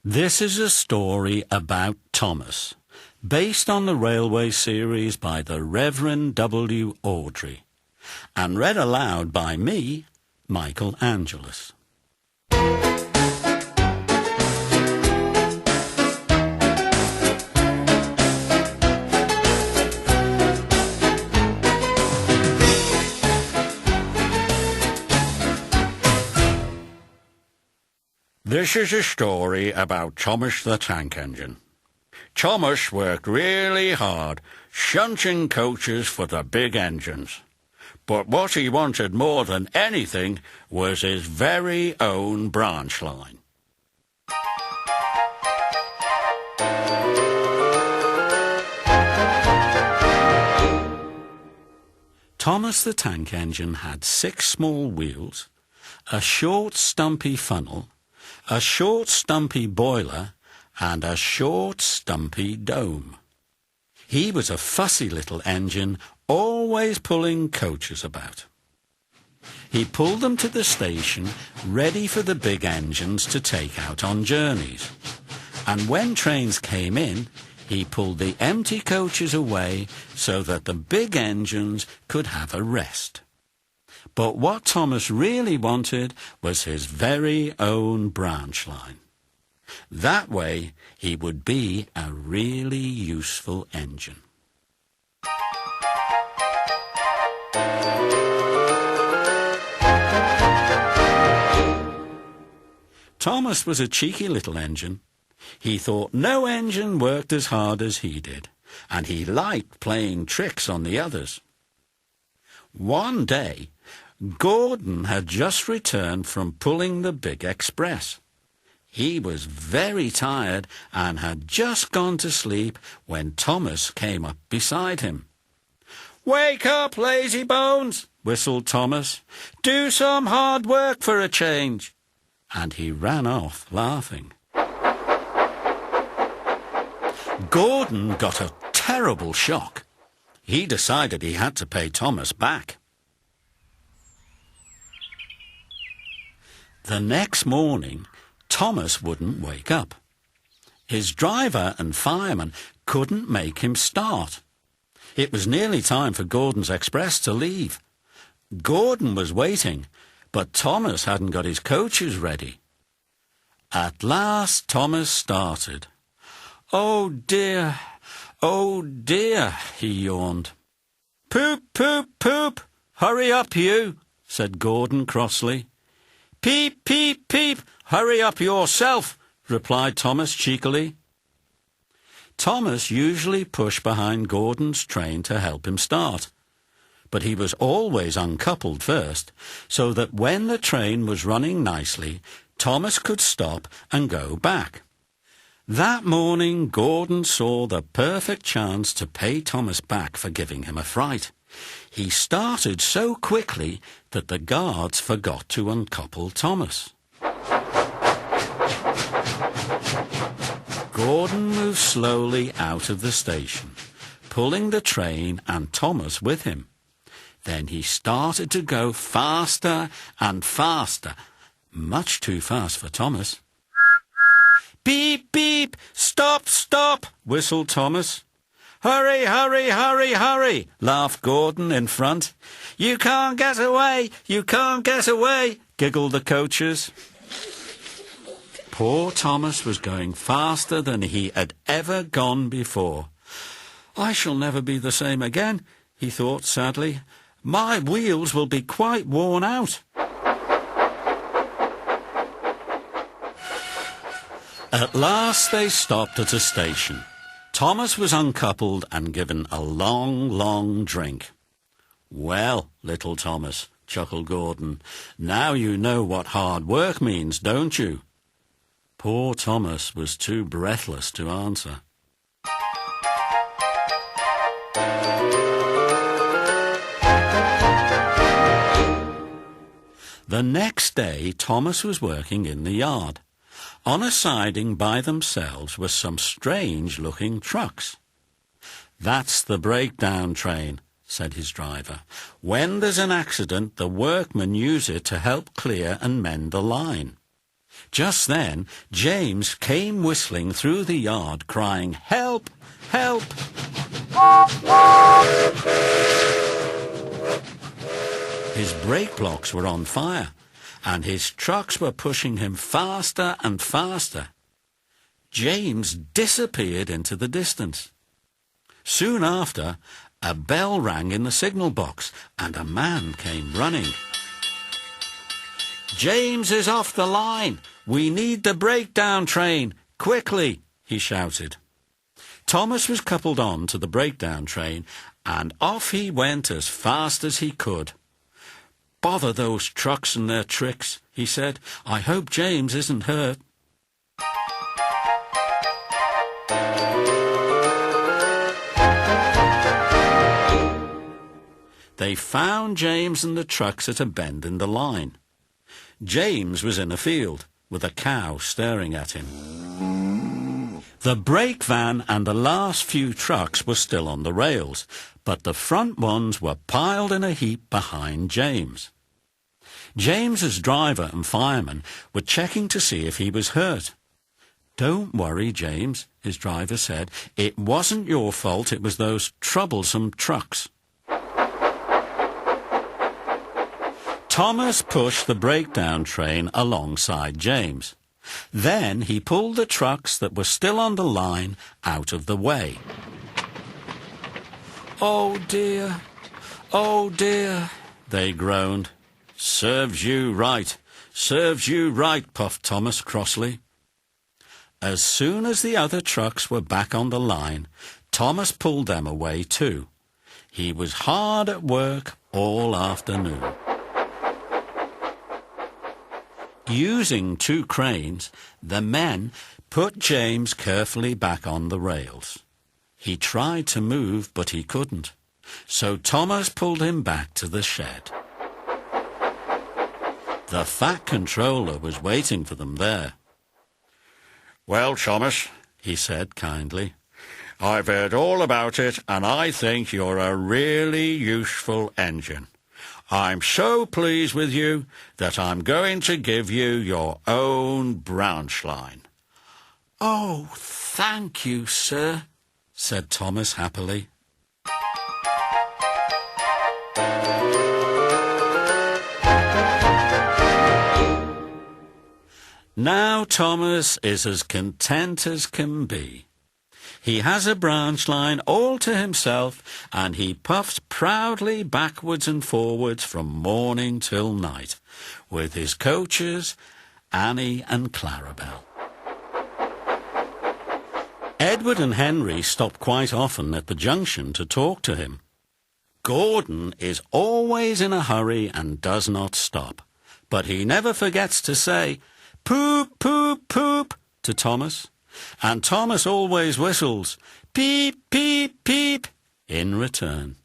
This is a story about Thomas, based on the railway series by the Reverend W. Awdry, and read aloud by me, Micheal Angelis. This is a story about Thomas the Tank Engine. Thomas worked really hard, shunting coaches for the big engines. But what he wanted more than anything was his very own branch line. Thomas the Tank Engine had 6 small wheels, a short stumpy funnel, a short stumpy boiler, and a short stumpy dome. He was a fussy little engine, always pulling coaches about. He pulled them to the station, ready for the big engines to take out on journeys. And when trains came in, he pulled the empty coaches away so that the big engines could have a rest. But what Thomas really wanted was his very own branch line. That way he would be a really useful engine. Thomas was a cheeky little engine. He thought no engine worked as hard as he did, and he liked playing tricks on the others. One day, Gordon had just returned from pulling the big express. He was very tired and had just gone to sleep when Thomas came up beside him. "Wake up, lazy bones," whistled Thomas. "Do some hard work for a change." And he ran off laughing. Gordon got a terrible shock. He decided he had to pay Thomas back. The next morning, Thomas wouldn't wake up. His driver and fireman couldn't make him start. It was nearly time for Gordon's express to leave. Gordon was waiting, but Thomas hadn't got his coaches ready. At last Thomas started. "Oh dear, he yawned. "Poop, poop, poop! Hurry up, you," said Gordon crossly. "Peep, peep, peep! Hurry up yourself," replied Thomas cheekily. Thomas usually pushed behind Gordon's train to help him start, but he was always uncoupled first, so that when the train was running nicely, Thomas could stop and go back. That morning, Gordon saw the perfect chance to pay Thomas back for giving him a fright. He started so quickly that the guards forgot to uncouple Thomas. Gordon moved slowly out of the station, pulling the train and Thomas with him. Then he started to go faster and faster, much too fast for Thomas. "Beep, beep! Stop, stop!" whistled Thomas. "Hurry, hurry, hurry, hurry!" laughed Gordon in front. "You can't get away! You can't get away!" giggled the coaches. Poor Thomas was going faster than he had ever gone before. "I shall never be the same again," he thought sadly. "My wheels will be quite worn out." At last they stopped at a station. Thomas was uncoupled and given a long, long drink. "Well, little Thomas," chuckled Gordon, "now you know what hard work means, don't you?" Poor Thomas was too breathless to answer. The next day, Thomas was working in the yard. On a siding by themselves were some strange-looking trucks. "That's the breakdown train," said his driver. "When there's an accident, the workmen use it to help clear and mend the line." Just then, James came whistling through the yard, crying, "Help! Help!" His brake blocks were on fire, and his trucks were pushing him faster and faster. James disappeared into the distance. Soon after, a bell rang in the signal box, and a man came running. "James is off the line! We need the breakdown train! Quickly!" he shouted. Thomas was coupled on to the breakdown train, and off he went as fast as he could. "Bother those trucks and their tricks," he said. "I hope James isn't hurt." They found James and the trucks at a bend in the line. James was in a field, with a cow staring at him. The brake van and the last few trucks were still on the rails, but the front ones were piled in a heap behind James. James's driver and fireman were checking to see if he was hurt. "Don't worry, James," his driver said. "It wasn't your fault, it was those troublesome trucks." Thomas pushed the breakdown train alongside James. Then he pulled the trucks that were still on the line out of the way. "Oh dear, oh dear," they groaned. "Serves you right, puffed Thomas crossly. As soon as the other trucks were back on the line, Thomas pulled them away too. He was hard at work all afternoon. Using 2 cranes, the men put James carefully back on the rails. He tried to move, but he couldn't. So Thomas pulled him back to the shed. The Fat Controller was waiting for them there. "Well, Thomas," he said kindly, "I've heard all about it, and I think you're a really useful engine. I'm so pleased with you that I'm going to give you your own branch line." "Oh, thank you, sir," said Thomas happily. Now Thomas is as content as can be. He has a branch line all to himself, and he puffs proudly backwards and forwards from morning till night, with his coachers, Annie and Clarabel. Edward and Henry stop quite often at the junction to talk to him. Gordon is always in a hurry and does not stop, but he never forgets to say, "Poop, poop, poop," to Thomas. And Thomas always whistles, "Peep, peep, peep," in return.